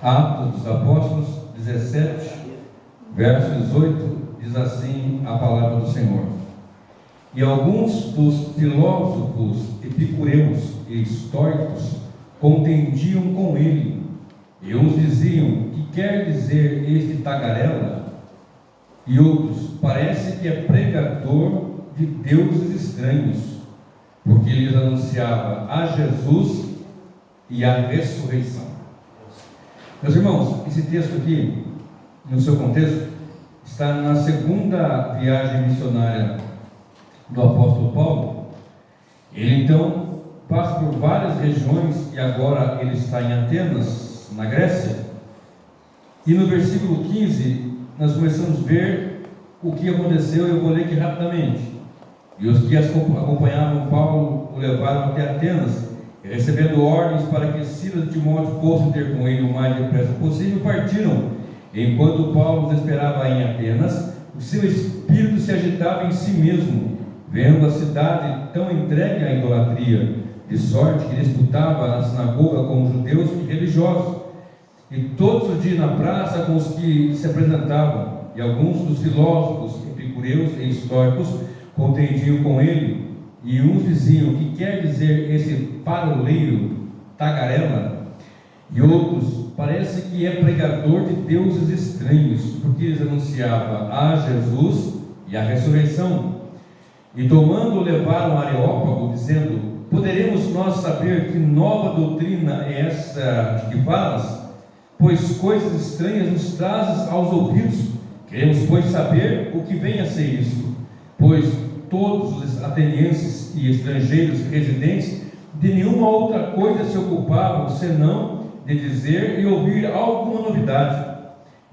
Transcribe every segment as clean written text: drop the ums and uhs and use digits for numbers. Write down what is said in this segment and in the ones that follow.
Atos dos Apóstolos 17, verso 18, diz assim a palavra do Senhor: E alguns dos filósofos epicureus e estoicos contendiam com ele, e uns diziam: que quer dizer este tagarela? E outros: parece que é pregador de deuses estranhos, porque lhes anunciava a Jesus e a ressurreição. Meus irmãos, esse texto aqui, no seu contexto, está na segunda viagem missionária do apóstolo Paulo. Ele então passa por várias regiões e agora ele está em Atenas, na Grécia. E no versículo 15 nós começamos a ver o que aconteceu. Eu vou ler aqui rapidamente. E os que acompanhavam Paulo o levaram até Atenas, e recebendo ordens para que Silas e Timóteo fossem ter com ele o mais depressa possível, partiram. Enquanto Paulo os esperava em Atenas, o seu espírito se agitava em si mesmo, vendo a cidade tão entregue à idolatria, de sorte que disputava na sinagoga com os judeus e religiosos, e todos os dias na praça com os que se apresentavam. E alguns dos filósofos epicureus e estoicos contendiam com ele, e uns diziam: que quer dizer esse paroleiro, tagarela? E outros: parece que é pregador de deuses estranhos, porque lhes anunciava a Jesus e a ressurreição. E tomando-o levaram a Areópago, dizendo: poderemos nós saber que nova doutrina é essa de que falas? Pois coisas estranhas nos trazes aos ouvidos. Queremos, pois, saber o que vem a ser isto. Pois todos os atenienses e estrangeiros residentes de nenhuma outra coisa se ocupavam, senão de dizer e ouvir alguma novidade.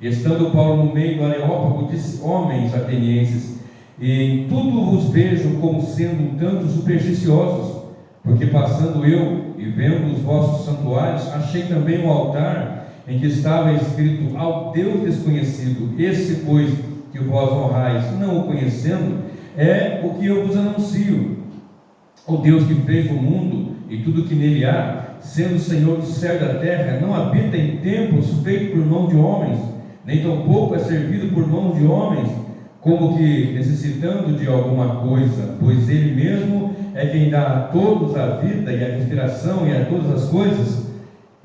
E estando Paulo no meio do Areópago, disse: homens atenienses, em tudo vos vejo como sendo um tanto supersticiosos, porque passando eu e vendo os vossos santuários, achei também um altar em que estava escrito: ao Deus desconhecido. Esse, pois, que vós honrais, não o conhecendo, é o que eu vos anuncio. O Deus que fez o mundo e tudo que nele há, sendo o Senhor do céu e da terra, não habita em templos feitos por mão de homens, nem tampouco é servido por mão de homens, como que necessitando de alguma coisa, pois ele mesmo é quem dá a todos a vida e a respiração e a todas as coisas.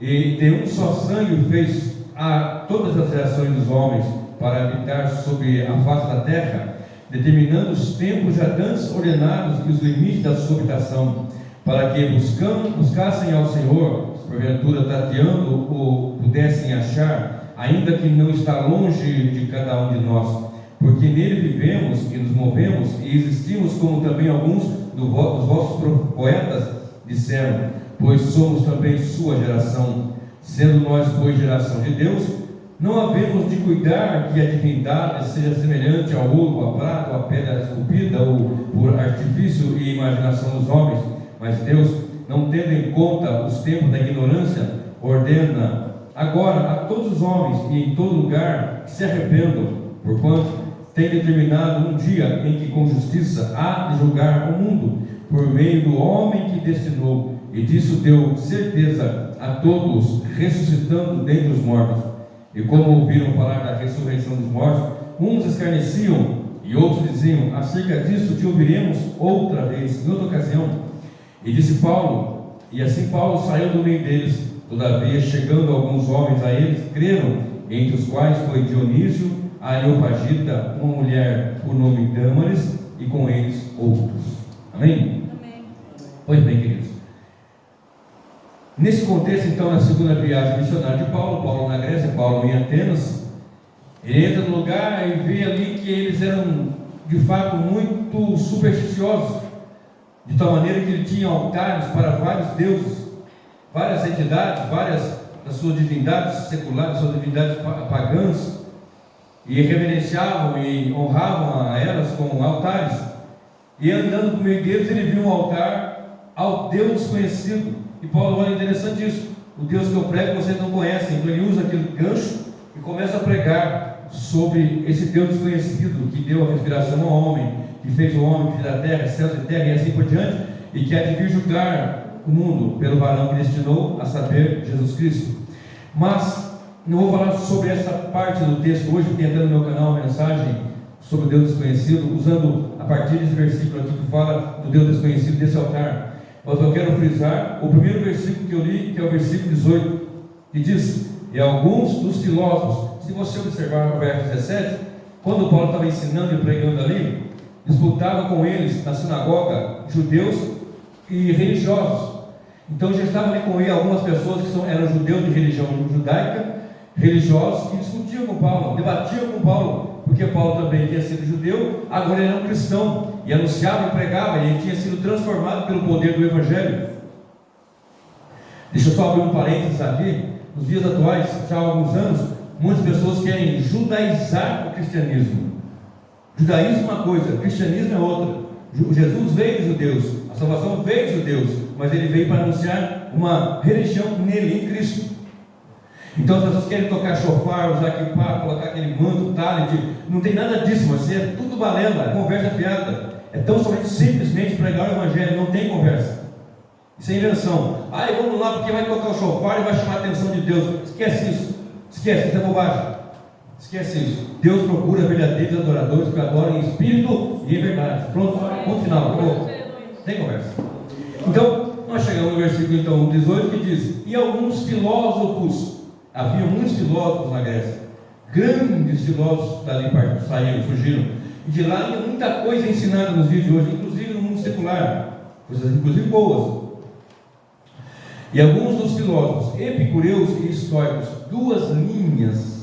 E de um só sangue fez a todas as gerações dos homens para habitar sobre a face da terra, determinando os tempos já dantes ordenados e os limites da sua habitação, para que buscassem ao Senhor, se porventura tateando o pudessem achar, ainda que não está longe de cada um de nós, porque nele vivemos e nos movemos e existimos, como também alguns dos vossos poetas disseram, pois somos também sua geração. Sendo nós, pois, geração de Deus, não havemos de cuidar que a divindade seja semelhante ao ouro, à prata, à pedra esculpida, ou por artifício e imaginação dos homens, mas Deus, não tendo em conta os tempos da ignorância, ordena agora a todos os homens e em todo lugar que se arrependam, porquanto tem determinado um dia em que com justiça há de julgar o mundo, por meio do homem que destinou, e disso deu certeza a todos, ressuscitando dentre os mortos. E como ouviram falar da ressurreição dos mortos, uns escarneciam e outros diziam: acerca disso te ouviremos outra vez, em outra ocasião. E disse Paulo, e assim Paulo saiu do meio deles. Todavia, chegando alguns homens a eles, creram, entre os quais foi Dionísio, a Areopagita, uma mulher por nome Dâmaris, e com eles outros. Amém? Amém. Pois bem, queridos, nesse contexto, então, na segunda viagem missionária de Paulo na Grécia, Paulo em Atenas, ele entra no lugar e vê ali que eles eram, de fato, muito supersticiosos, de tal maneira que ele tinha altares para vários deuses, várias entidades, várias das suas divindades seculares, suas divindades pagãs, e reverenciavam e honravam a elas com altares. E andando por meio deles, ele viu um altar ao Deus desconhecido. E Paulo, olha, interessante isso: o Deus que eu prego vocês não conhecem. Então ele usa aquele gancho e começa a pregar sobre esse Deus desconhecido, que deu a respiração ao homem, que fez o homem, que fez a terra, céus e terra, e assim por diante, e que há de vir julgar o mundo pelo varão que destinou, a saber, Jesus Cristo. Mas Não vou falar sobre essa parte do texto hoje, tem até no meu canal uma mensagem sobre o Deus desconhecido, usando a partir desse versículo aqui que fala do Deus desconhecido, desse altar. Mas eu quero frisar o primeiro versículo que eu li, que é o versículo 18, que diz: e alguns dos filósofos, se você observar o verso 17, quando Paulo estava ensinando e pregando ali, disputava com eles na sinagoga judeus e religiosos. Então já estavam ali com ele algumas pessoas que eram judeus de religião judaica, religiosos, que discutiam com Paulo, debatiam com Paulo, porque Paulo também tinha sido judeu, agora ele era um cristão, e anunciava e pregava, e ele tinha sido transformado pelo poder do Evangelho. Deixa eu só abrir um parênteses aqui. Nos dias atuais, já há alguns anos, muitas pessoas querem judaizar o cristianismo. Judaísmo é uma coisa, cristianismo é outra. Jesus veio dos judeus, a salvação veio dos judeus, mas ele veio para anunciar uma religião nele, em Cristo. Então as pessoas querem tocar chofar, usar kippah, colocar aquele manto, talit, não tem nada disso, mas é tudo balela, é conversa fiada. É tão somente simplesmente pregar o Evangelho, não tem conversa. Isso é invenção. Vamos lá porque vai tocar o chofar e vai chamar a atenção de Deus. Esquece isso, isso é bobagem. Esquece isso. Deus procura verdadeiros adoradores que adoram em espírito e em verdade. Pronto, ponto final. Tem conversa. Então, nós chegamos no versículo então 18 que diz: e alguns filósofos, havia muitos filósofos na Grécia, grandes filósofos dali saíram, surgiram, e de lá tinha muita coisa ensinada nos dias de hoje, inclusive no mundo secular, coisas inclusive boas. E alguns dos filósofos epicureus e estoicos, duas linhas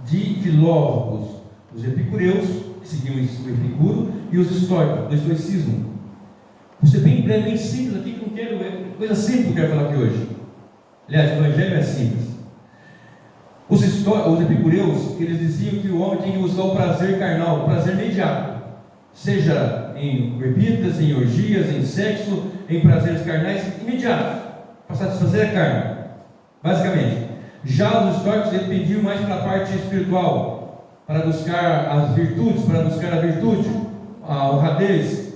de filósofos, os epicureus, que seguiam o Epicuro, e os estoicos, do estoicismo. Vou ser bem breve, bem simples aqui, que não quero, é coisa simples que eu quero falar aqui hoje. Aliás, o Evangelho é simples. Os epicureus, eles diziam que o homem tinha que buscar o prazer carnal, o prazer imediato, seja em bebidas, em orgias, em sexo, em prazeres carnais imediatos, para satisfazer a carne, basicamente. Já os estoicos, eles pediam mais para a parte espiritual, para buscar as virtudes, para buscar a virtude, a honradez,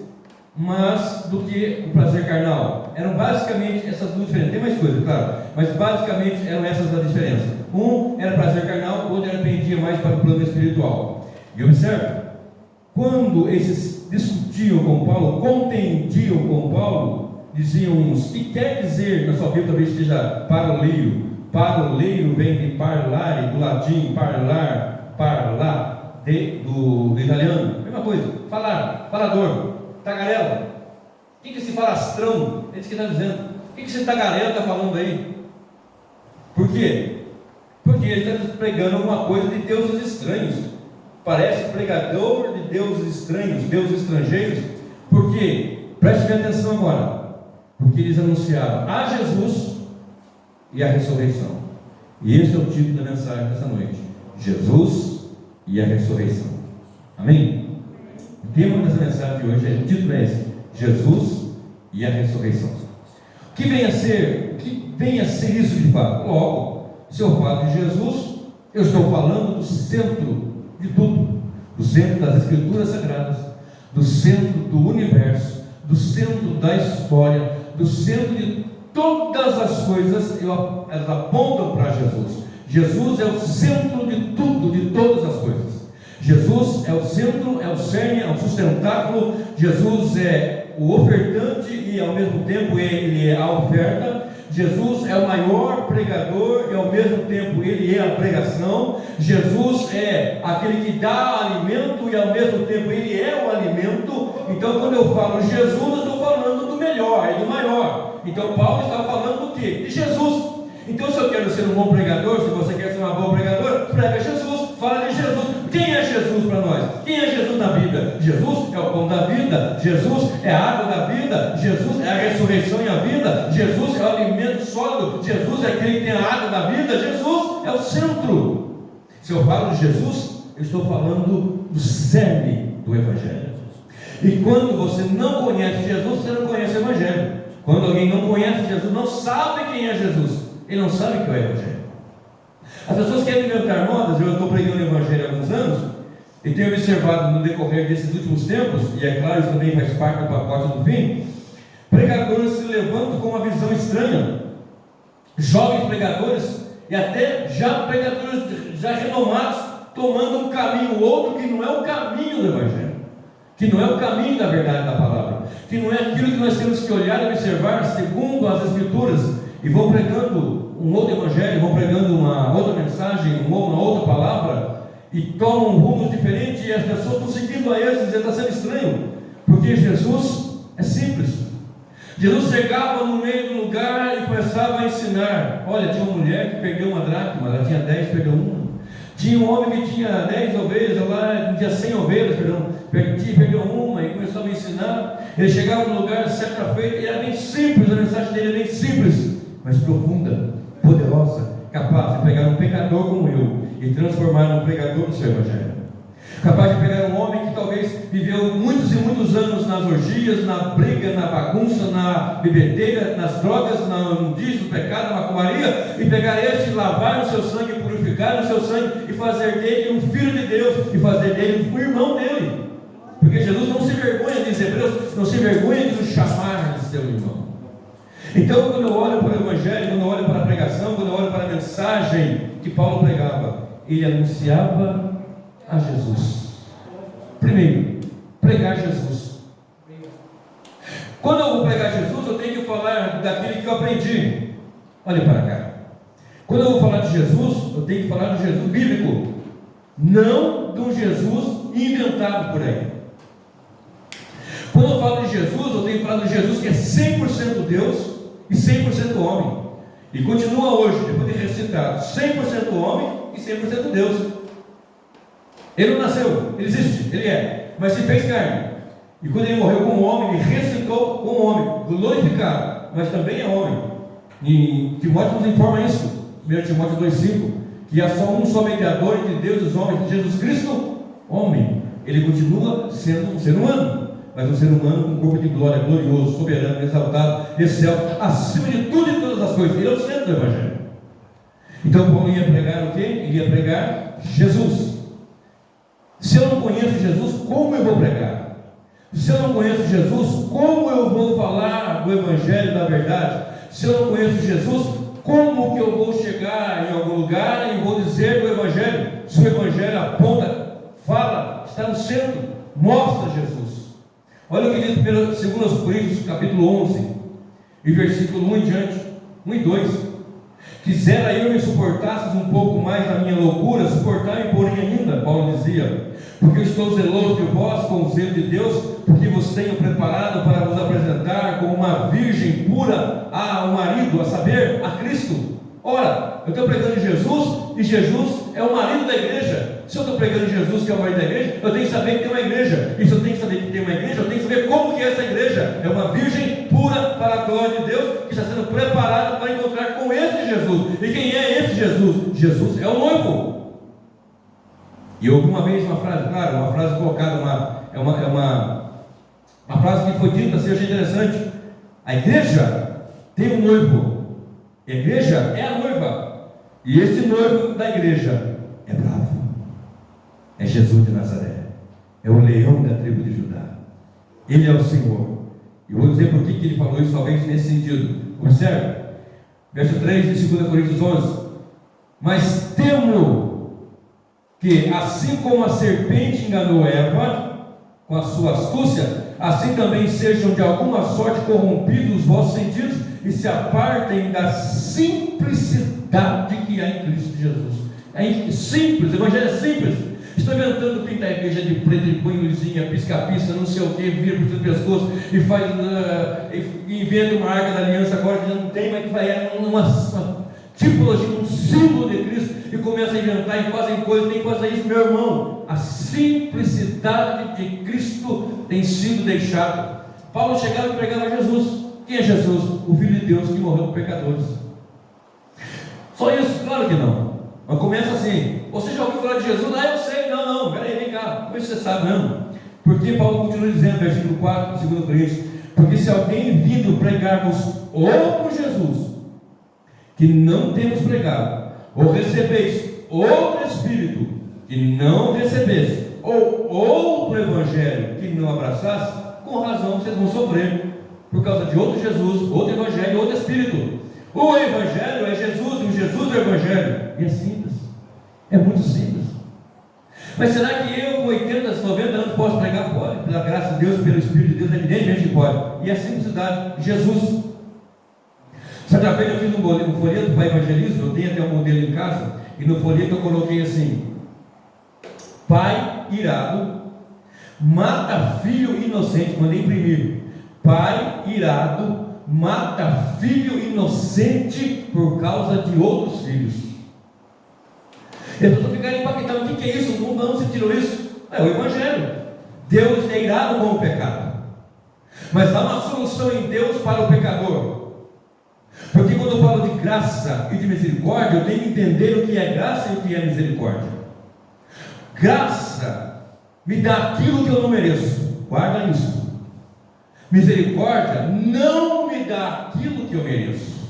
mas do que o prazer carnal. Eram basicamente essas duas diferenças. Tem mais coisa, claro, mas basicamente eram essas as diferenças. Um era prazer carnal, o outro era pendia mais para o plano espiritual. E observe, quando esses discutiam com Paulo, contendiam com Paulo, diziam uns: que quer dizer, na sua Bíblia talvez esteja paroleio. Paroleio vem de parlare, do latim parlar, parlar, do italiano, mesma coisa, falar, falador, tagarela. O que esse falastrão, é isso que está dizendo? O que esse tagarela está falando aí? Por quê? Porque ele está pregando alguma coisa de deuses estranhos. Parece pregador de deuses estranhos, deuses estrangeiros. Por quê? Preste bem atenção agora. Porque eles anunciaram a Jesus e a ressurreição. E esse é o título da mensagem dessa noite: Jesus e a ressurreição. Amém? O tema dessa mensagem de hoje, o título é esse: Jesus e a ressurreição. O que vem a ser isso de fato? Logo, se eu falo de Jesus, eu estou falando do centro de tudo, do centro das Escrituras Sagradas, do centro do universo, do centro da história, do centro de todas as coisas. Elas apontam para Jesus. Jesus é o centro de tudo, de todas as coisas. Jesus é o centro, é o cerne, é o sustentáculo. Jesus é o ofertante e ao mesmo tempo ele é a oferta. Jesus é o maior pregador e ao mesmo tempo ele é a pregação. Jesus é aquele que dá alimento e ao mesmo tempo ele é o alimento. Então quando eu falo Jesus, eu estou falando do melhor e do maior. Então Paulo está falando do quê? De Jesus. Então se eu quero ser um bom pregador, se você quer ser uma boa pregadora, prega Jesus, fala de Jesus. Quem é Jesus para nós? Quem é Jesus na Bíblia? Jesus é o pão da vida, Jesus é a água da vida, Jesus é a ressurreição e a vida, Jesus é o alimento sólido, Jesus é aquele que tem a água da vida, Jesus é o centro. Se eu falo de Jesus, eu estou falando do cerne do Evangelho. E quando você não conhece Jesus, você não conhece o Evangelho. Quando alguém não conhece Jesus, não sabe quem é Jesus, ele não sabe o que é o Evangelho. As pessoas querem inventar modas. Eu estou pregando o Evangelho há alguns anos e tenho observado no decorrer desses últimos tempos, e é claro, isso também faz parte do pacote do fim, pregadores se levantam com uma visão estranha. Jovens pregadores, e até já pregadores já renomados, tomando um caminho outro que não é o caminho do Evangelho, que não é o caminho da verdade da palavra, que não é aquilo que nós temos que olhar e observar segundo as Escrituras, e vão pregando um outro Evangelho, vão pregando uma outra mensagem, uma outra palavra, e tomam rumos diferentes, e as pessoas estão seguindo a esses, e está sendo estranho, porque Jesus é simples. Jesus chegava no meio do lugar e começava a ensinar. Olha, tinha uma mulher que perdeu uma dracma, ela tinha 10, perdeu uma. Tinha um homem que tinha 10 ovelhas, lá tinha 100 ovelhas, perdeu uma e começava a ensinar. Ele chegava no lugar certa feita e era bem simples, a mensagem dele é bem simples, mas profunda, poderosa, capaz de pegar um pecador como eu e transformar num pregador do seu Evangelho. Capaz de pegar um homem que talvez viveu muitos e muitos anos nas orgias, na briga, na bagunça, na bebedeira, nas drogas, no nudismo, no pecado, na macumbaria, e pegar este, lavar no seu sangue, purificar no seu sangue, e fazer dele um filho de Deus, e fazer dele um irmão dele. Porque Jesus não se vergonha, diz Hebreus, não se vergonha de nos chamar de seu irmão. Então, quando eu olho para o Evangelho, quando eu olho para a pregação, quando eu olho para a mensagem que Paulo pregava, ele anunciava a Jesus. Primeiro, pregar Jesus. Quando eu vou pregar Jesus, eu tenho que falar daquele que eu aprendi. Olhe para cá. Quando eu vou falar de Jesus, eu tenho que falar do Jesus bíblico, não de um Jesus inventado por aí. Quando eu falo de Jesus, eu tenho que falar do Jesus que é 100% Deus e 100% homem. E continua hoje, depois de ressuscitado, 100% homem e 100% Deus. Ele não nasceu, ele existe, ele é, mas se fez carne. E quando ele morreu como homem, ele ressuscitou como homem, glorificado, mas também é homem. E Timóteo nos informa isso, 1 Timóteo 2,5, que há só mediador entre Deus e os homens, Jesus Cristo, homem. Ele continua sendo um ser humano, mas um ser humano com um corpo de glória, glorioso, soberano, exaltado, excelso, acima de tudo e todas as coisas. Ele é o centro do Evangelho. Então Paulo ia pregar o quê? Ele ia pregar Jesus. Se eu não conheço Jesus, como eu vou pregar? Se eu não conheço Jesus, como eu vou falar do Evangelho da verdade? Se eu não conheço Jesus, como que eu vou chegar em algum lugar e vou dizer do Evangelho? Se o Evangelho aponta, fala, está no centro, mostra Jesus. Olha o que diz 2 Coríntios capítulo 11, e versículo 1 em diante, 1 e 2. Quisera eu me suportasses um pouco mais a minha loucura, suportai-me porém ainda, Paulo dizia, porque eu estou zeloso de vós com o zelo de Deus, porque vos tenho preparado para vos apresentar como uma virgem pura ao marido, a saber, a Cristo. Ora, eu estou pregando Jesus, e Jesus é o marido da igreja. Se eu estou pregando Jesus, que é o marido da igreja, eu tenho que saber que tem uma igreja. E se eu tenho que saber que tem uma igreja, eu tenho que saber como que é essa igreja. É uma virgem pura para a glória de Deus, que está sendo preparada para encontrar com esse Jesus. E quem é esse Jesus? Jesus é o noivo. E eu ouvi uma vez uma frase, claro, uma frase colocada, uma frase que foi dita, assim, eu achei interessante. A igreja tem um noivo. A igreja é a noiva. E esse noivo da igreja é bravo. É Jesus de Nazaré. É o leão da tribo de Judá. Ele é o Senhor. E eu vou dizer por que ele falou isso, talvez nesse sentido. Observe. Verso 3 de 2 Coríntios 11. Mas temo que, assim como a serpente enganou Eva com a sua astúcia, assim também sejam de alguma sorte corrompidos os vossos sentidos e se apartem da simplicidade que há em Cristo Jesus. É simples, o Evangelho é simples. Estou inventando pintar a igreja de preto e põe luzinha, pisca-pisca, não sei o que, vira para o seu pescoço e faz, inventa uma arca da aliança agora que já não tem, mas que vai uma tipologia, um símbolo de Cristo, e começa a inventar e fazem coisas, tem que fazer isso, meu irmão. A simplicidade de Cristo tem sido deixada. Paulo chegava e pregava Jesus. Quem é Jesus? O Filho de Deus que morreu por pecadores. Só isso? Claro que não. Mas começa assim: você já ouviu falar de Jesus? Ah, eu sei. Não, peraí, vem cá. Como você sabe mesmo? Porque Paulo continua dizendo, versículo 4, 2 Coríntios: porque se alguém vindo pregar-vos outro Jesus, que não temos pregado, ou recebeis outro Espírito, que não recebesse, ou outro Evangelho, que não abraçasse, com razão vocês vão sofrer, por causa de outro Jesus, outro Evangelho, outro Espírito. O Evangelho é Jesus, e o Jesus é o Evangelho. E é simples, é muito simples. Mas será que eu, com 80, 90 anos, posso pregar? Pode, pela graça de Deus, pelo Espírito de Deus, evidentemente que pode. E a simplicidade, Jesus. Certa vez eu fiz um folheto para evangelismo, eu tenho até um modelo em casa, e no folheto eu coloquei assim: pai irado mata filho inocente. Mandei imprimir. Pai irado mata filho inocente por causa de outros filhos. E as pessoas ficaram impactadas. O que é isso? De onde se tirou isso? É o Evangelho. Deus é irado com o pecado, mas há uma solução em Deus para o pecador. Porque quando eu falo de graça e de misericórdia, eu tenho que entender o que é graça e o que é misericórdia. Graça me dá aquilo que eu não mereço. Guarda isso. Misericórdia não me dá aquilo que eu mereço.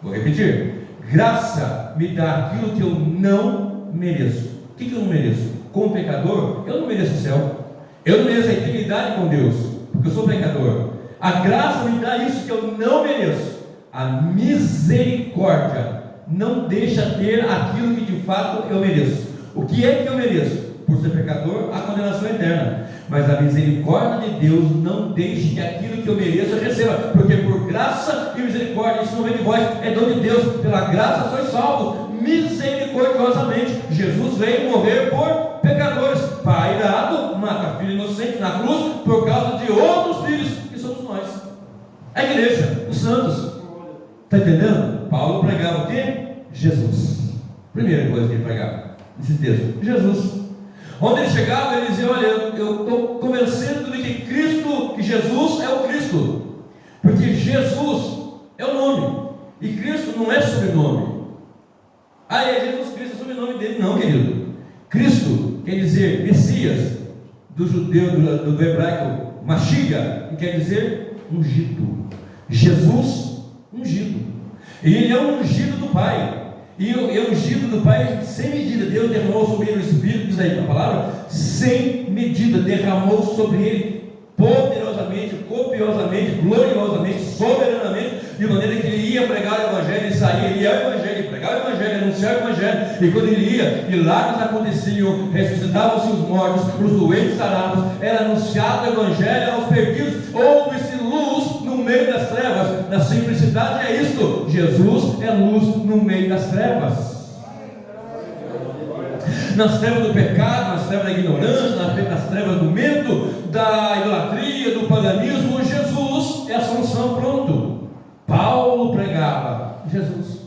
Vou repetir. Graça me dá aquilo que eu não mereço. O que eu não mereço? Como pecador, eu não mereço o céu. Eu não mereço a eternidade com Deus, porque eu sou pecador. A graça me dá isso que eu não mereço. A misericórdia não deixa ter aquilo que de fato eu mereço. O que é que eu mereço? Por ser pecador, a condenação eterna. Mas a misericórdia de Deus não deixa que aquilo que eu mereço eu receba, porque por graça e misericórdia, isso não vem de vós, é dom de Deus. Pela graça sois salvos, misericordiosamente. Jesus veio morrer por pecadores. Pai irado mata filho inocente na cruz por causa de outros filhos, que somos nós, a igreja, os santos. Está entendendo? Paulo pregava o quê? Jesus. Primeira coisa que ele pregava nesse texto, Jesus. Onde ele chegava, ele dizia: olha, eu estou convencendo de que Cristo, que Jesus é o Cristo, porque Jesus é o nome, e Cristo não é sobrenome. É Jesus Cristo, é o sobrenome dele, não, querido. Cristo quer dizer Messias, do judeu, do hebraico, Mashiach, que quer dizer ungido. Jesus, ungido. E ele é um ungido do Pai. E o ungido do Pai sem medida. Deus derramou sobre ele o Espírito, diz aí a palavra, sem medida, derramou sobre ele poderosamente, copiosamente, gloriosamente, soberanamente, de maneira que ele ia pregar o Evangelho, e saía, ele ia ao Evangelho, pregava o Evangelho, anunciava o Evangelho, e quando ele ia, milagres aconteciam, ressuscitavam-se os mortos, os doentes sarados, era anunciado o Evangelho aos perdidos. Houve-se luz no meio das trevas. Na simplicidade é isto: Jesus é luz no meio das trevas. Nas trevas do pecado, nas trevas da ignorância, nas trevas do medo, da idolatria, do paganismo, Jesus é a solução. Pronto. Paulo pregava Jesus.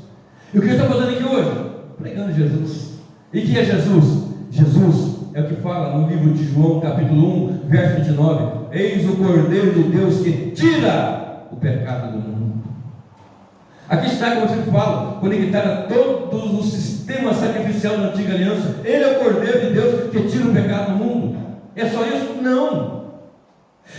E o que ele está fazendo aqui hoje? Pregando Jesus. E quem é Jesus? Jesus é o que fala no livro de João, capítulo 1, verso 29. Eis o Cordeiro de Deus que tira o pecado do mundo. Aqui está, como eu sempre falo, conectado a todos os sistemas sacrificiais da antiga aliança. Ele é o Cordeiro de Deus que tira o pecado do mundo. É só isso? Não.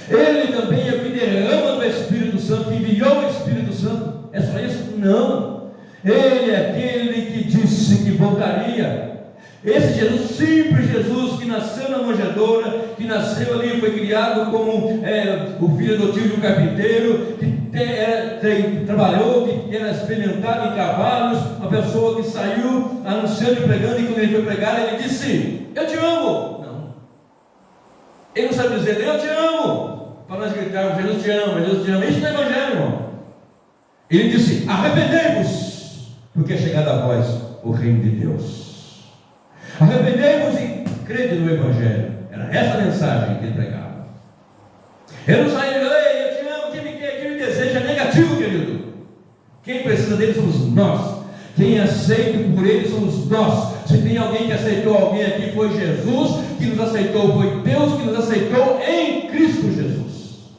Ele também é o que derrama do Espírito Santo, que enviou o Espírito Santo. É só isso? Não. Ele é aquele que disse que voltaria. Esse Jesus, simples Jesus, que nasceu na manjedoura, que nasceu ali e foi criado como o filho adotivo de um carpinteiro, que trabalhou, que era experimentado em cavalos, uma pessoa que saiu anunciando e pregando, e quando ele foi pregar, ele disse: eu te amo. Não, ele não sabe dizer eu te amo, para nós gritarmos Jesus te ama, Jesus te ama. Isso não é evangelho, irmão. Ele disse: arrependei-vos, porque é chegado a vós o reino de Deus. Arrependei-vos e crede no Evangelho. Era essa a mensagem que ele pregava. Ele não saiu: ei, eu te amo, quem me quer, quem me deseja, é negativo, querido. Quem precisa dele somos nós. Quem é aceito por ele somos nós. Se tem alguém que aceitou alguém aqui, foi Jesus. Que nos aceitou foi Deus, que nos aceitou em Cristo Jesus.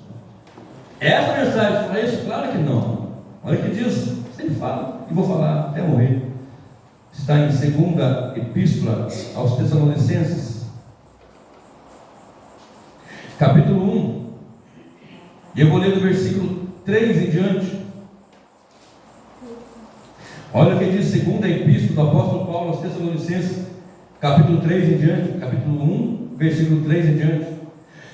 Essa mensagem para isso? Claro que não. Olha o que diz, sempre fala, e vou falar até morrer. Está em 2ª Epístola aos Tessalonicenses, capítulo 1, e eu vou ler do versículo 3 em diante. Olha o que diz 2ª Epístola do apóstolo Paulo aos Tessalonicenses, capítulo 3 em diante, capítulo 1, versículo 3 em diante.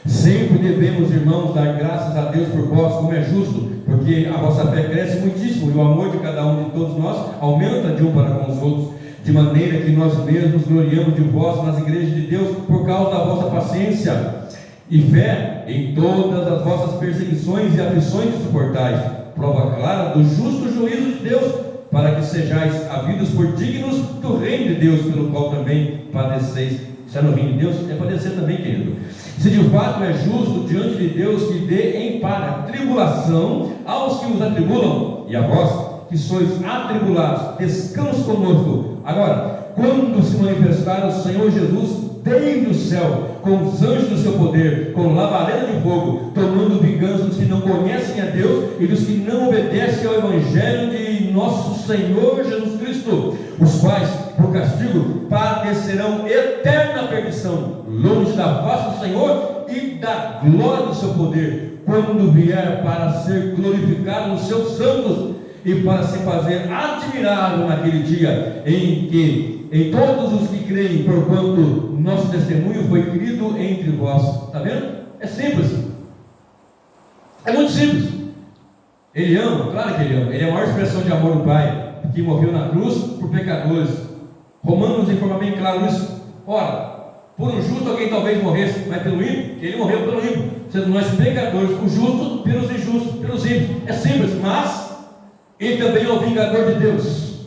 Sempre devemos, irmãos, dar graças a Deus por vós, como é justo, porque a vossa fé cresce muitíssimo, e o amor de cada um de todos nós aumenta de um para com os outros, de maneira que nós mesmos gloriamos de vós nas igrejas de Deus, por causa da vossa paciência e fé em todas as vossas perseguições e aflições que suportais, prova clara do justo juízo de Deus, para que sejais havidos por dignos do reino de Deus, pelo qual também padeceis. Se é no reino de Deus, é padecer também, querido. Se de fato é justo diante de Deus que dê em para tribulação aos que os atribulam, e a vós que sois atribulados, descanso conosco. Agora, quando se manifestar o Senhor Jesus desde o céu, com os anjos do seu poder, com labareda de fogo, tomando vingança dos que não conhecem a Deus e dos que não obedecem ao Evangelho de nosso Senhor Jesus Cristo, os quais, por castigo, padecerão eterna perdição, longe da face do Senhor e da glória do seu poder, quando vier para ser glorificado nos seus santos e para se fazer admirável naquele dia em que em todos os que creem, porquanto nosso testemunho foi crido entre vós. Está vendo? É simples, é muito simples. Ele ama, claro que ele ama, ele é a maior expressão de amor do Pai, que morreu na cruz por pecadores. Romanos nos informa bem claro isso. Ora, por um justo alguém talvez morresse, mas pelo ímpio, ele morreu pelo ímpio, sendo nós pecadores, o justo pelos injustos, pelos ímpios. É simples, mas ele também é o vingador de Deus.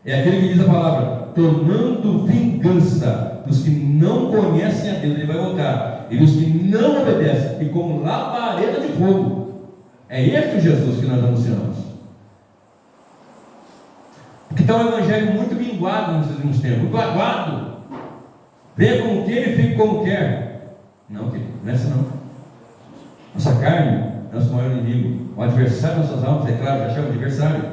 É aquele que diz a palavra, tomando vingança dos que não conhecem a Deus. Ele vai voltar, e dos que não obedecem, e como labareda de fogo. É este o Jesus que nós anunciamos. Porque está um evangelho muito minguado nos últimos tempos, muito aguado. Venha como quer e fique como quer. Não, querido, não é assim não. Nossa carne é nosso maior inimigo. O adversário das nossas almas, é claro, já chama de adversário.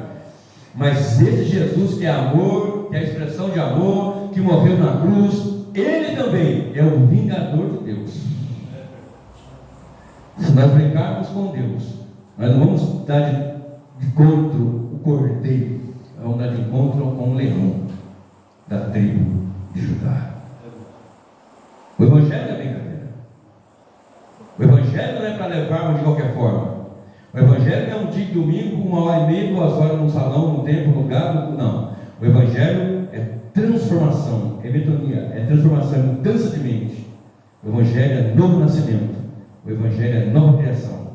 Mas esse Jesus que é amor, que é a expressão de amor, que morreu na cruz, ele também é o vingador de Deus. Se nós brincarmos com Deus, nós não vamos dar de encontro o cordeiro, vamos dar de encontro com o leão da tribo de Judá. O Evangelho é brincadeira. O Evangelho não é para levarmos de qualquer forma. O Evangelho não é um dia de domingo, 1h30, 2 horas num salão, num templo, num lugar, não. O Evangelho é transformação, é metonia, é transformação, é mudança de mente. O Evangelho é novo nascimento. O Evangelho é nova criação.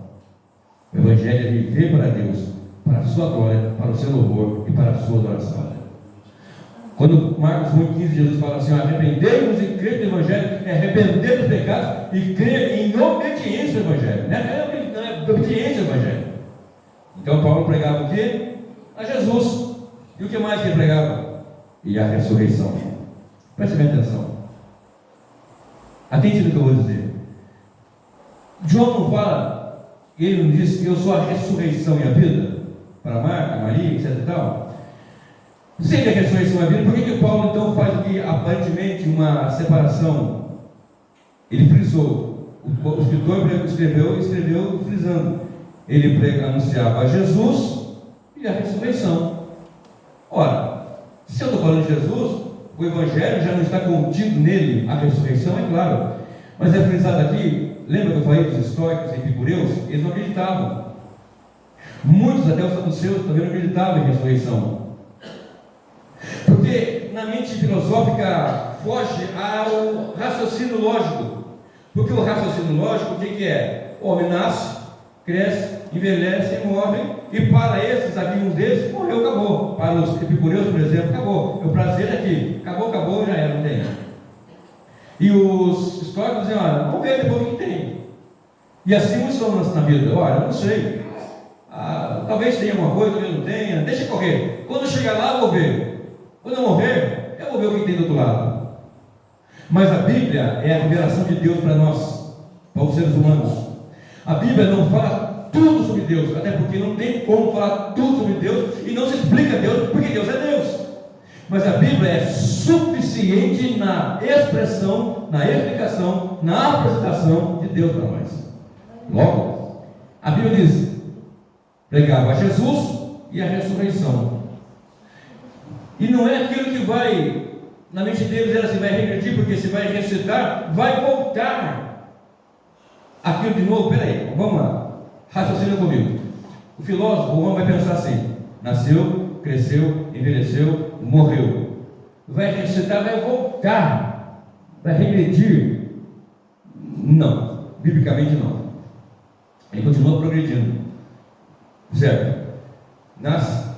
O Evangelho é viver para Deus, para a sua glória, para o seu louvor e para a sua adoração. Quando Marcos 1,15 Jesus fala assim, arrependei-vos e crer no Evangelho, é arrepender dos pecados e crer em obediência ao Evangelho. Não é obediência ao Evangelho. Então Paulo pregava o quê? A Jesus. E o que mais que ele pregava? E a ressurreição. Preste bem atenção. Atente no que eu vou dizer. João não fala, ele não diz que eu sou a ressurreição e a vida? Para Marta, Maria, etc e tal. Se ele é a ressurreição e a vida, por que Paulo então faz aqui aparentemente uma separação? Ele frisou. O escritor escreveu frisando. Ele anunciava a Jesus e a ressurreição. Ora, se eu estou falando de Jesus, o Evangelho já não está contido nele, a ressurreição, é claro. Mas é frisado aqui, lembra que eu falei dos estoicos e epicureus? Eles não acreditavam. Muitos, até os saduceus, também não acreditavam em ressurreição. Porque na mente filosófica foge ao raciocínio lógico. Porque o raciocínio lógico, o que é? O homem nasce, cresce, envelhece e morre. E para esses, aqui um deles, morreu, acabou. Para os epicureus, por exemplo, acabou. O prazer aqui, acabou, já era, não tem. E os históricos dizem, olha, vamos ver depois o que tem. E assim muitos somos na vida. Olha, eu não sei. Talvez tenha alguma coisa, talvez não tenha. Deixa correr. Quando eu chegar lá, eu vou ver. Quando eu morrer, eu vou ver o que tem do outro lado. Mas a Bíblia é a revelação de Deus para nós, para os seres humanos. A Bíblia não fala tudo sobre Deus, até porque não tem como falar tudo sobre Deus e não se explica Deus, porque Deus é Deus. Mas a Bíblia é suficiente na expressão, na explicação, na apresentação de Deus para nós. Logo, a Bíblia diz, pregava a Jesus e a ressurreição. E não é aquilo que vai, na mente deles era assim, vai regredir, porque se vai ressuscitar, vai voltar aquilo de novo. Peraí, vamos lá, raciocina comigo. O filósofo, o homem vai pensar assim: nasceu, cresceu, envelheceu, morreu. Vai ressuscitar, vai voltar, vai regredir? Não, biblicamente não. Ele continua progredindo, certo? Nasce,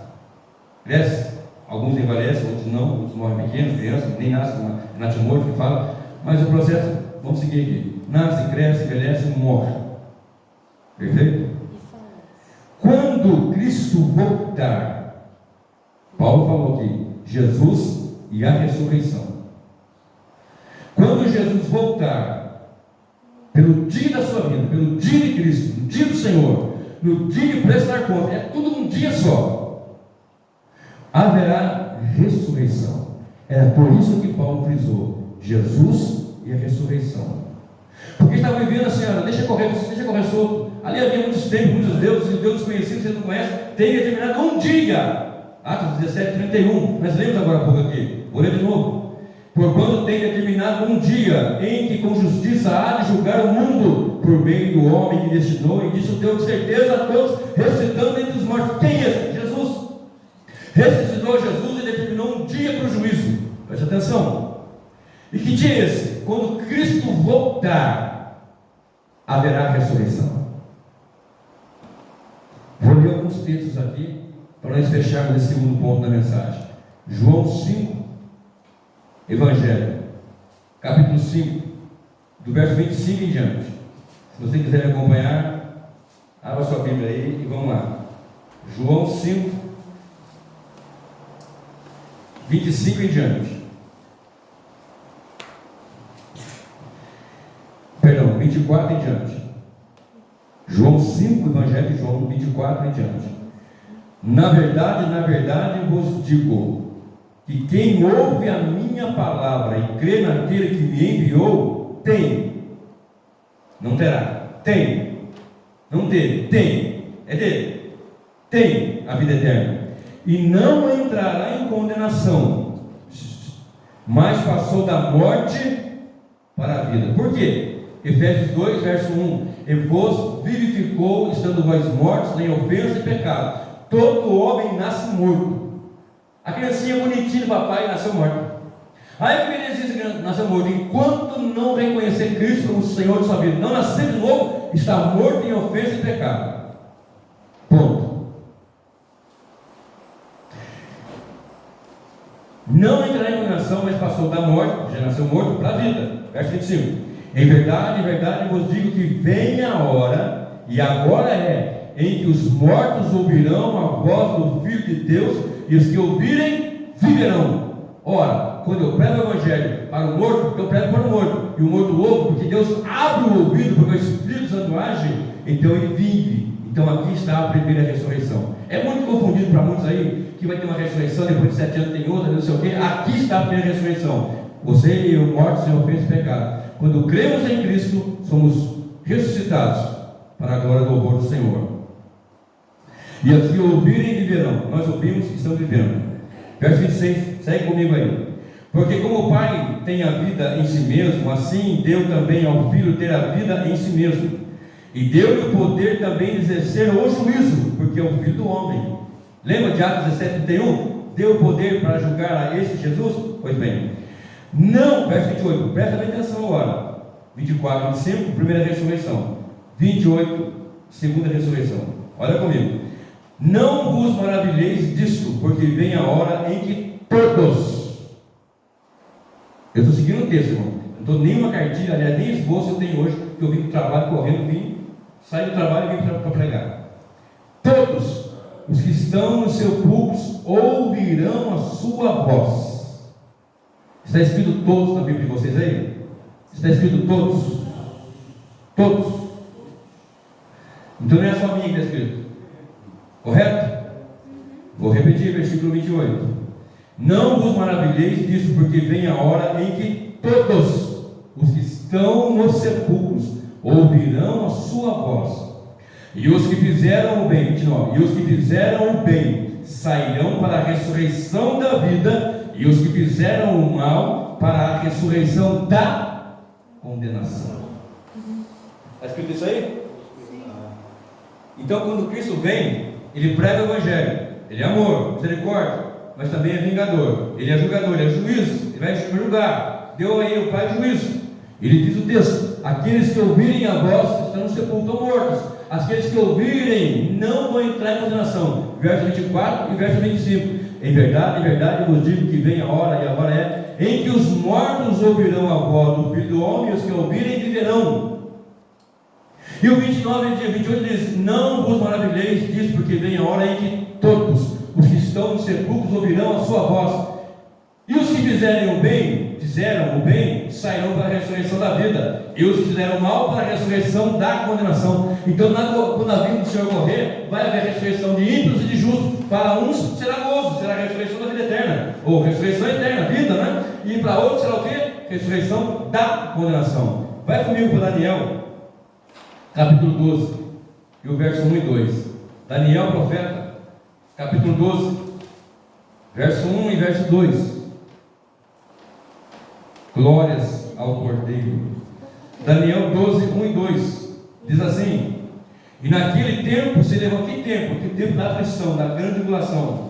cresce, alguns envelhecem, outros não, outros morrem pequenos, crianças, nem nascem, nasce morto que fala, mas o processo, vamos seguir aqui: nasce, cresce, envelhece, morre. Perfeito? Quando Cristo voltar, Paulo falou aqui, Jesus e a ressurreição. Quando Jesus voltar, pelo dia da sua vida, pelo dia de Cristo, no dia do Senhor, no dia de prestar conta, é tudo num dia só, haverá ressurreição. É por isso que Paulo frisou, Jesus e a ressurreição. Porque estava vivendo assim, olha, deixa correr solto. Ali havia muitos tempos, muitos deuses, e deuses conhecidos, vocês não conhecem, tem determinado um dia. Atos 17:31, nós lemos agora há pouco aqui, vou ler de novo. Porquanto tem determinado um dia em que com justiça há de julgar o mundo, por meio do homem que destinou, e disso deu certeza a todos, ressuscitando entre os mortos. Quem é esse? Jesus. Ressuscitou Jesus e determinou um dia para o juízo. Preste atenção. E que dia é esse? Quando Cristo voltar, haverá ressurreição. Vou ler alguns textos aqui, para nós fecharmos esse segundo ponto da mensagem. João 5, Evangelho, capítulo 5, do verso 25 em diante. Se você quiser me acompanhar, abra sua Bíblia aí e vamos lá. João 5, 25 em diante. Perdão, 24 em diante. João 5, Evangelho de João 24 em diante. Na verdade vos digo, que quem ouve a minha palavra e crê naquele que me enviou, tem. Não terá. Tem. Não teve. Tem. É dele. Tem a vida eterna. E não entrará em condenação, mas passou da morte para a vida. Por quê? Efésios 2, verso 1: e vos vivificou, estando vós mortos em ofensa e pecado. Todo homem nasce morto. A criancinha bonitinha do papai nasceu morta. Aí que criança nasceu morto. Enquanto não reconhecer Cristo como Senhor de sua vida, não nascer de novo, está morto em ofensa e pecado. Ponto. Não entrará em condenação, mas passou da morte, já nasceu morto, para a vida. Verso 25: em verdade vos digo que vem a hora, e agora é, em que os mortos ouvirão a voz do Filho de Deus, e os que ouvirem, viverão. Ora, quando eu prego o Evangelho para o morto, eu prego para o morto, e o morto ouve, porque Deus abre o ouvido, porque o Espírito Santo age, então ele vive. Então aqui está a primeira ressurreição. É muito confundido para muitos aí, que vai ter uma ressurreição, depois de 7 anos tem outra, não sei o quê. Aqui está a primeira ressurreição. Você e eu, mortos em ofensa e pecado. Quando cremos em Cristo, somos ressuscitados para a glória do louvor do Senhor. E os que ouvirem viverão. Nós ouvimos e estamos vivendo. Verso 26, segue comigo aí. Porque como o Pai tem a vida em si mesmo, assim deu também ao Filho ter a vida em si mesmo. E deu-lhe o poder também de exercer o juízo, porque é o Filho do homem. Lembra de Atos 17:31? Deu o poder para julgar a esse Jesus? Pois bem, não, verso 28, presta bem atenção agora. 24, 25, primeira ressurreição. 28, segunda ressurreição. Olha comigo. Não vos maravilheis disto, porque vem a hora em que todos. Eu estou seguindo o texto, irmão. Não estou nenhuma cartilha, aliás, nem esboço eu tenho hoje, que eu vim do trabalho correndo, saí do trabalho e vim para pregar. Todos os que estão nos seus púlpitos ouvirão a sua voz. Está escrito todos na Bíblia de vocês aí? Está escrito todos? Todos. Então não é só a minha que está escrito. Correto? Vou repetir, versículo 28. Não vos maravilheis disso, porque vem a hora em que todos os que estão nos sepulcros ouvirão a sua voz. E os que fizeram o bem, 29, e os que fizeram o bem sairão para a ressurreição da vida, e os que fizeram o mal para a ressurreição da condenação. Está escrito isso aí? Sim. Então quando Cristo vem, Ele prega o Evangelho, Ele é amor, misericórdia, mas também é vingador, Ele é julgador, Ele é juízo, Ele vai julgar, deu aí o Pai juízo. Ele diz o texto: aqueles que ouvirem a voz estão no sepulcro mortos, aqueles que ouvirem não vão entrar em condenação. Verso 24 e verso 25: em verdade eu vos digo que vem a hora, e a hora é, em que os mortos ouvirão a voz do Filho do Homem, e os que ouvirem viverão. E o 29 e 28 diz: não vos maravilheis disso, porque vem a hora em que todos os que estão nos sepulcros ouvirão a sua voz, e os que fizeram o bem, sairão para a ressurreição da vida, e os que fizeram o mal para a ressurreição da condenação. Então, quando a vinda do Senhor morrer, vai haver ressurreição de ímpios e de justos. Para uns será gozo, será a ressurreição da vida eterna, ou ressurreição eterna, vida, né? E para outros será o quê? Ressurreição da condenação. Vai comigo para Daniel, capítulo 12, e o verso 1 e 2. Daniel, profeta, capítulo 12, verso 1 e verso 2. Glórias ao Cordeiro. Daniel 12, 1 e 2 diz assim: e naquele tempo se levantou, que tempo? Que tempo da aflição, da grande tribulação.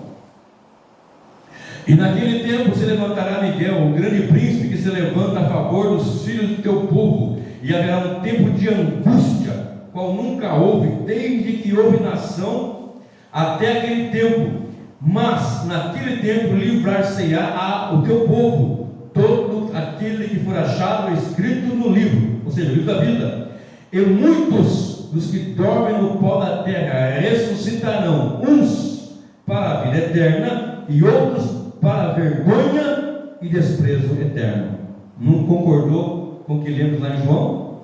E naquele tempo se levantará Miguel, o grande príncipe que se levanta a favor dos filhos do teu povo, e haverá um tempo de angústia, qual nunca houve, desde que houve nação até aquele tempo. Mas naquele tempo livrar-se-á o teu povo, todo aquele que for achado escrito no livro, ou seja, o livro da vida. E muitos dos que dormem no pó da terra ressuscitarão, uns para a vida eterna e outros para a vergonha e desprezo eterno. Não concordou com o que lemos lá em João?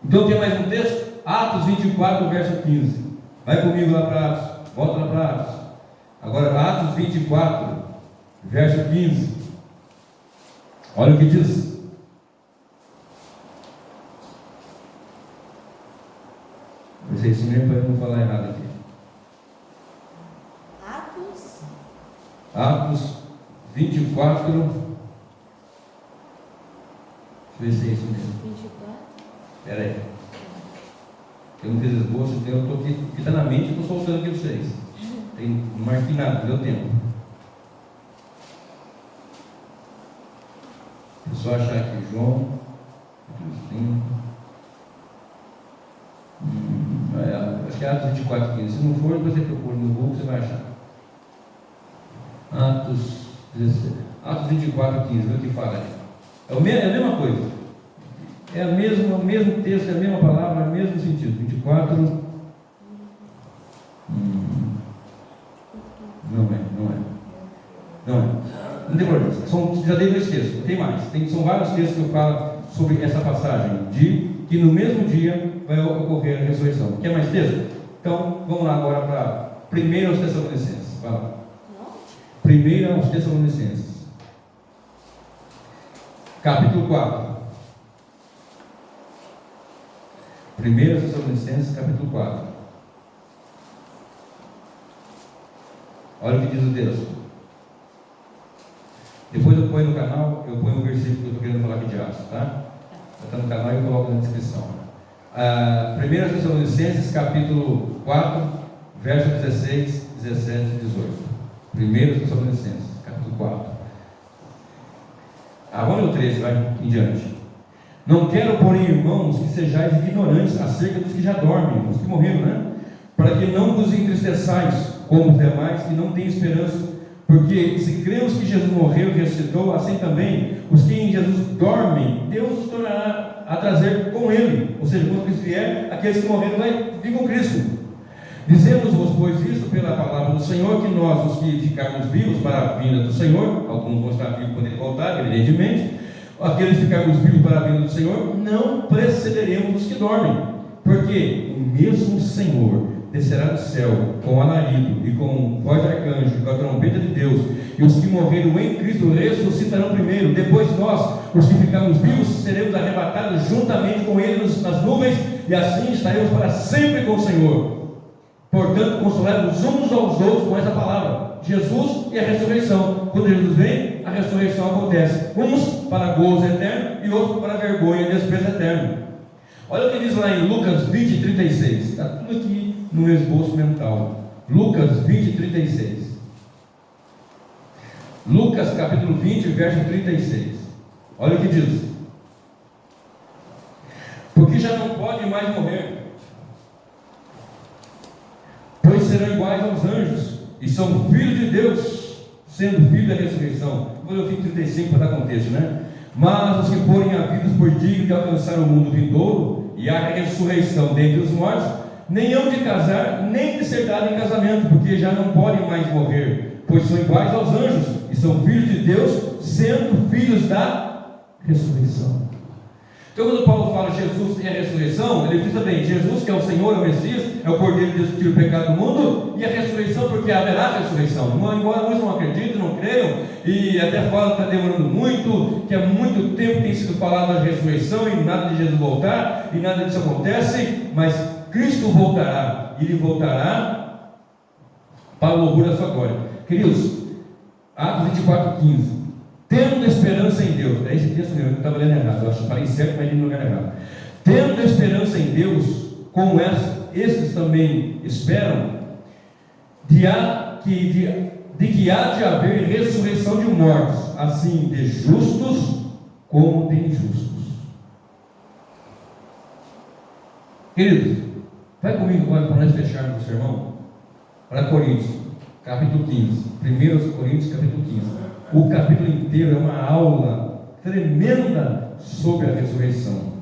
Então tem mais um texto, Atos 24, verso 15. Vai comigo lá para Atos, volta lá para Atos. Agora Atos 24, verso 15. Olha o que diz. Vou dizer isso mesmo para não falar errado aqui. Atos 24. Deixa eu ver se é isso mesmo. 24. Espera aí. Eu não fiz esboço, então eu estou aqui, que está na mente, eu estou soltando aqui para vocês. Não marquei nada, não deu tempo. É só achar aqui, João, acho que é Atos 24, 15. Se não for, você procura no Google, você vai achar. Atos 24, 15, vê o que fala aí. É a mesma coisa. É o mesmo texto, é a mesma palavra, é o mesmo sentido. 24. Não é. Não tem problema. Já dei dois textos, tem mais. São vários textos que eu falo sobre essa passagem, de que no mesmo dia vai ocorrer a ressurreição. Quer mais texto? Então, vamos lá agora para 1 aos Tessalonicenses. Vai lá. 1 aos Tessalonicenses, capítulo 4. 1 aos Tessalonicenses, capítulo 4. Olha o que diz o texto. Depois eu ponho no canal, eu ponho o versículo que eu estou querendo falar aqui de Atos, tá? Está no canal e eu coloco na descrição. 1 Tessalonicenses, capítulo 4, verso 16, 17 e 18. 1 Tessalonicenses, capítulo 4. Vamos no 13, vai em diante. Não quero, porém, irmãos, que sejais ignorantes acerca dos que já dormem, os que morreram, né? Para que não vos entristeçais, como os demais que não têm esperança. Porque se cremos que Jesus morreu e ressuscitou, assim também os que em Jesus dormem, Deus os tornará a trazer com Ele. Ou seja, quando Cristo vier, aqueles que morreram vai vir com Cristo. Dizemos-vos, pois, isto pela palavra do Senhor, que nós, os que ficarmos vivos para a vinda do Senhor, alguns vão estar vivos quando Ele voltar, evidentemente, aqueles que ficarmos vivos para a vinda do Senhor, não precederemos os que dormem. Porque o mesmo Senhor descerá do céu com alarido e com voz de arcanjo e com a trombeta de Deus, e os que morreram em Cristo ressuscitarão primeiro. Depois nós, os que ficarmos vivos, seremos arrebatados juntamente com Ele nas nuvens, e assim estaremos para sempre com o Senhor. Portanto, consolemos uns aos outros com essa palavra: Jesus e a ressurreição. Quando Jesus vem, a ressurreição acontece, uns para gozo eterno e outros para vergonha e desprezo eterno. Olha o que diz lá em Lucas 20, 36. Está tudo aqui no meu esboço mental. Lucas 20, 36. Lucas capítulo 20, verso 36. Olha o que diz: porque já não pode mais morrer, pois serão iguais aos anjos, e são filhos de Deus, sendo filhos da ressurreição. Vou ler o 35 para dar contexto, né? Mas os que forem havidos por dignos de alcançar o mundo vindouro e a ressurreição dentre os mortos, nem hão de casar, nem de ser dado em casamento, porque já não podem mais morrer, pois são iguais aos anjos, e são filhos de Deus, sendo filhos da ressurreição. Então, quando Paulo fala Jesus e a ressurreição, ele diz também: Jesus, que é o Senhor, é o Messias, é o Cordeiro de Deus que tira o pecado do mundo, e a ressurreição, porque haverá ressurreição. Embora muitos não acreditem, não creiam, e até falam que está demorando muito, que há muito tempo tem sido falado da ressurreição, e nada de Jesus voltar, e nada disso acontece, mas Cristo voltará, e Ele voltará para o louvor da sua glória. Queridos, Atos 24, 15. Tendo esperança em Deus, é esse texto mesmo, eu estava lendo errado, eu acho que falei certo, mas li no lugar errado. Tendo esperança em Deus, como esses também esperam, de que há de haver ressurreição de mortos, assim de justos como de injustos. Queridos, vai comigo agora para nós fecharmos o sermão, para Coríntios, capítulo 15, 1 Coríntios, capítulo 15. O capítulo inteiro é uma aula tremenda sobre a ressurreição.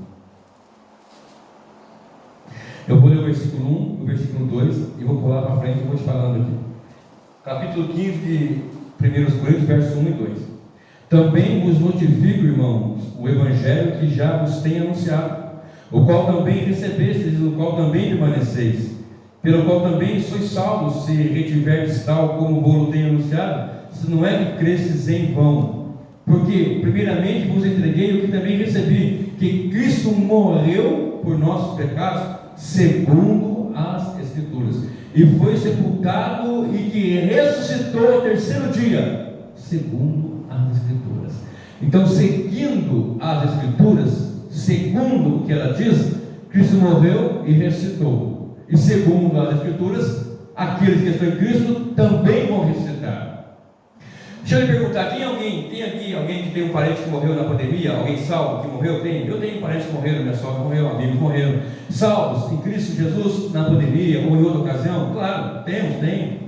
Eu vou ler o versículo 1, o versículo 2, e vou pular para frente e vou te falando aqui. Capítulo 15 de 1 Coríntios, versos 1 e 2. Também vos notifico, irmãos, o evangelho que já vos tenho anunciado, o qual também recebestes, no qual também permaneceis, pelo qual também sois salvos, se retiverdes tal como vos tenho anunciado, se não é que cresces em vão. Porque primeiramente vos entreguei o que também recebi, que Cristo morreu por nossos pecados, segundo as Escrituras, e foi sepultado, e que ressuscitou ao terceiro dia, segundo as Escrituras. Então, seguindo as Escrituras, segundo o que ela diz, Cristo morreu e ressuscitou, e segundo as Escrituras, aqueles que estão em Cristo também vão ressuscitar. Deixa eu lhe perguntar: tem aqui alguém que tem um parente que morreu na pandemia? Alguém salvo que morreu? Tem? Eu tenho parentes que morreram, minha sogra morreu, amigos morreram, salvos em Cristo Jesus na pandemia ou em outra ocasião? Claro, tem.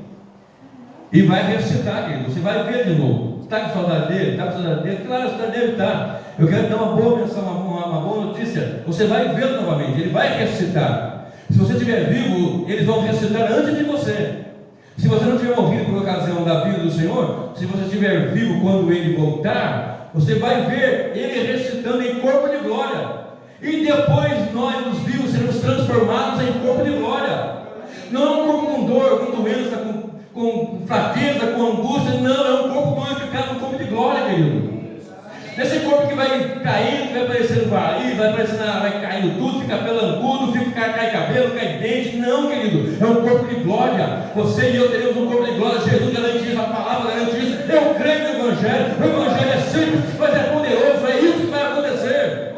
E vai ressuscitar, querido. Você vai ver de novo. Está com saudade dele? Está com saudade dele? Claro, você deve estar. Eu quero dar uma boa menção, uma boa notícia. Você vai vê-lo novamente, ele vai ressuscitar. Se você estiver vivo, eles vão ressuscitar antes de você. Se você não tiver morrido por ocasião da vida do Senhor, se você estiver vivo quando Ele voltar, você vai ver Ele ressuscitando em corpo de glória. E depois nós, os vivos, seremos transformados em corpo de glória. Não é um corpo com dor, com doença, com fraqueza, com angústia. Não, é um corpo glorificado, um corpo de glória, querido. Esse corpo que vai caindo, que vai aparecendo vario, vai caindo tudo, fica pelancudo, cai cabelo, cai dente. Não, querido, é um corpo de glória. Você e eu teremos um corpo de glória. Jesus garante isso, a palavra garante isso. Eu creio no Evangelho. O Evangelho é simples, mas é poderoso. É isso que vai acontecer.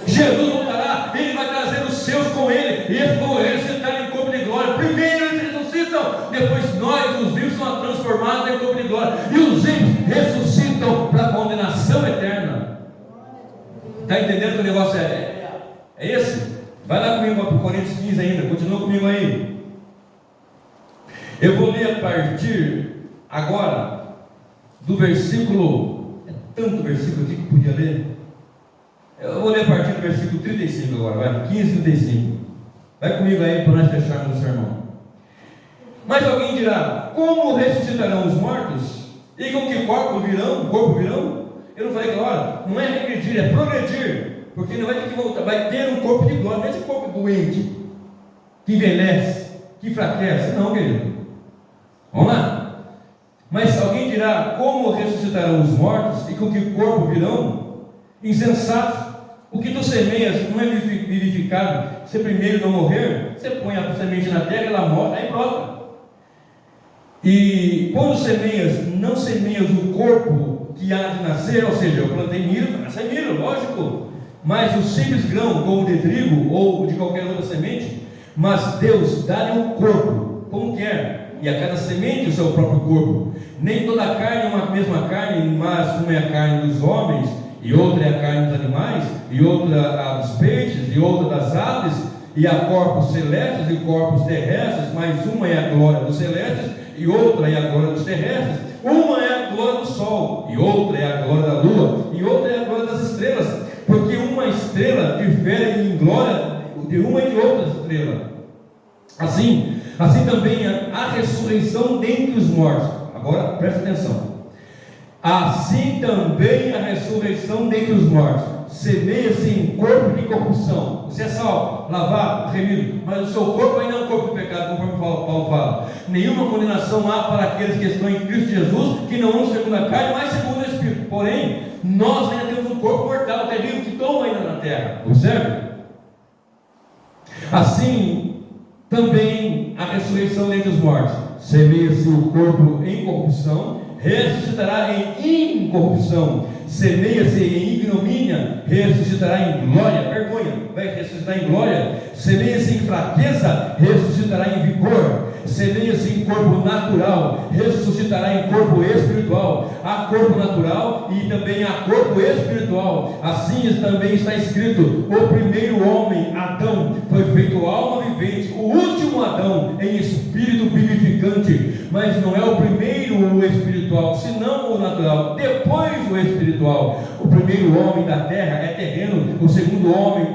Jesus voltará, Ele vai trazer os seus com Ele, e eles vão ressuscitar em corpo de glória. Primeiro eles ressuscitam, depois nós, os vivos, somos transformados em corpo de glória, e os ímpios ressuscitam para a condenação eterna. Está entendendo que o negócio é esse? Vai lá comigo para Coríntios 15 ainda, continua comigo aí. Eu vou ler a partir agora do versículo, é tanto versículo aqui que podia ler. Eu vou ler a partir do versículo 35 agora, vai, 15, 35. Vai comigo aí para nós fecharmos o sermão. Mas alguém dirá: como ressuscitarão os mortos? E com que corpo virão? Eu não falei agora, não é regredir, é progredir. Porque não vai ter que voltar, vai ter um corpo de glória. Não é esse corpo doente, que envelhece, que enfraquece. Não, querido. Vamos lá. Mas alguém dirá: como ressuscitarão os mortos? E com que corpo virão? Insensato. O que tu semeias não é vivificado. Se primeiro não morrer, você põe a semente na terra, ela morre, aí brota. E quando semeias, não semeias o corpo que há de nascer, ou seja, eu plantei milho, para nascer milho, lógico, mas o simples grão, como de trigo ou de qualquer outra semente, mas Deus dá-lhe um corpo como quer, e a cada semente o seu próprio corpo. Nem toda a carne é uma mesma carne, mas uma é a carne dos homens, e outra é a carne dos animais, e outra a dos peixes, e outra das aves, e há corpos celestes e corpos terrestres, mas uma é a glória dos celestes, e outra é a glória dos terrestres. Uma é a glória do sol, e outra é a glória da lua, e outra é a glória das estrelas, porque uma estrela difere em glória de uma e de outra estrela. Assim também a ressurreição dentre os mortos. Agora presta atenção. Assim também a ressurreição dentre os mortos semeia-se em corpo de corrupção. Você é salvo, lavado, remido, mas o seu corpo ainda é um corpo de pecado, conforme Paulo fala. Nenhuma condenação há para aqueles que estão em Cristo Jesus, que não andam segundo a carne, mas segundo o Espírito. Porém, nós ainda temos um corpo mortal, terrível, que toma ainda na terra. Observe. Assim também a ressurreição dentre os mortos semeia-se o corpo em corrupção, ressuscitará em incorrupção. Semeia-se em ignomínia, ressuscitará em glória. Vergonha, vai ressuscitar em glória. Semeia-se em fraqueza, ressuscitará em vigor. Semeia-se em corpo natural, ressuscitará em corpo espiritual. Há corpo natural e também há corpo espiritual. Assim também está escrito: o primeiro homem, Adão, foi feito alma vivente, o último Adão em espírito vivificante. Mas não é o primeiro o espiritual, senão o natural, depois o espiritual. O primeiro homem da terra é terreno, o segundo homem,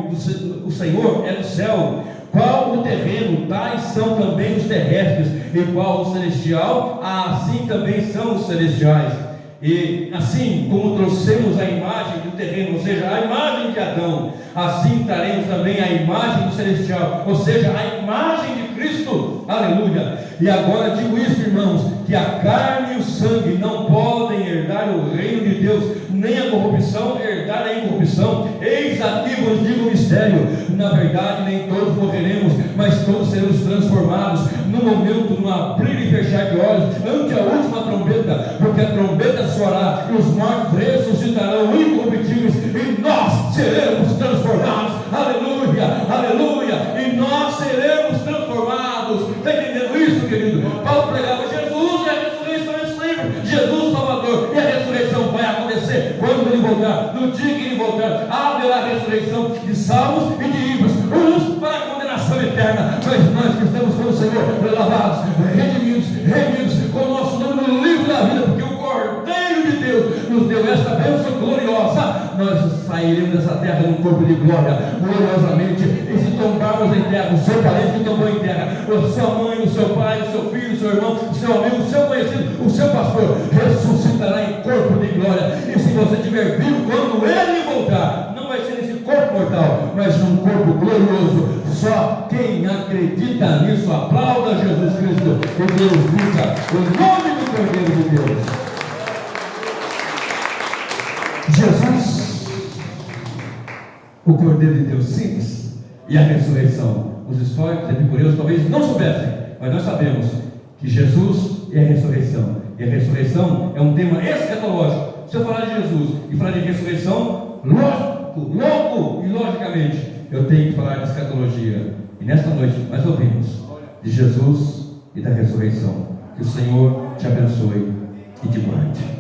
o Senhor, é do céu. Qual o terreno, tais são também os terrestres, e qual o celestial, assim também são os celestiais. E assim como trouxemos a imagem do terreno, ou seja, a imagem de Adão, assim traremos também a imagem do celestial, ou seja, a imagem de Cristo. Aleluia! E agora digo isso, irmãos, que a carne e o sangue não podem herdar o reino de Deus, nem a corrupção herdar a incorrupção. Eis aqui vos digo o mistério: na verdade nem todos morreremos, mas todos seremos transformados no momento, no abrir e fechar de olhos, ante a última trombeta, porque a trombeta soará e os mortos ressuscitarão incorruptíveis, e nós seremos transformados. Aleluia, aleluia, e nós seremos transformados. Está entendendo isso, querido? Paulo pregava Jesus e a ressurreição é sempre Jesus Salvador, e a ressurreição vai acontecer quando ele voltar. No dia que ele voltar, haverá a ressurreição de salvos e de ímpios, uns para a condenação eterna, mas nós que estamos com o Senhor, lavados, remidos com o nosso nome no livro da vida, porque o Cordeiro de Deus nos deu esta bênção gloriosa. Nós sairemos dessa terra num corpo de glória, gloriosamente. E se tombarmos em terra, o seu parente que tombou em terra, a sua mãe, o seu pai, o seu filho, o seu irmão, o seu amigo, o seu conhecido, o seu pastor, ressuscitará em corpo de glória. E se você tiver vivo quando ele voltar, não vai ser nesse corpo mortal, mas num corpo glorioso. Só quem acredita nisso aplauda Jesus Cristo e glorifica o nome do Cordeiro de Deus. Jesus, o Cordeiro de Deus, simples, e a ressurreição. Os históricos epicureus talvez não soubessem, mas nós sabemos que Jesus é a ressurreição, e a ressurreição é um tema escatológico. Se eu falar de Jesus e falar de ressurreição, logo e logicamente eu tenho que falar de escatologia. E nesta noite nós ouvimos de Jesus e da ressurreição. Que o Senhor te abençoe e te guarde.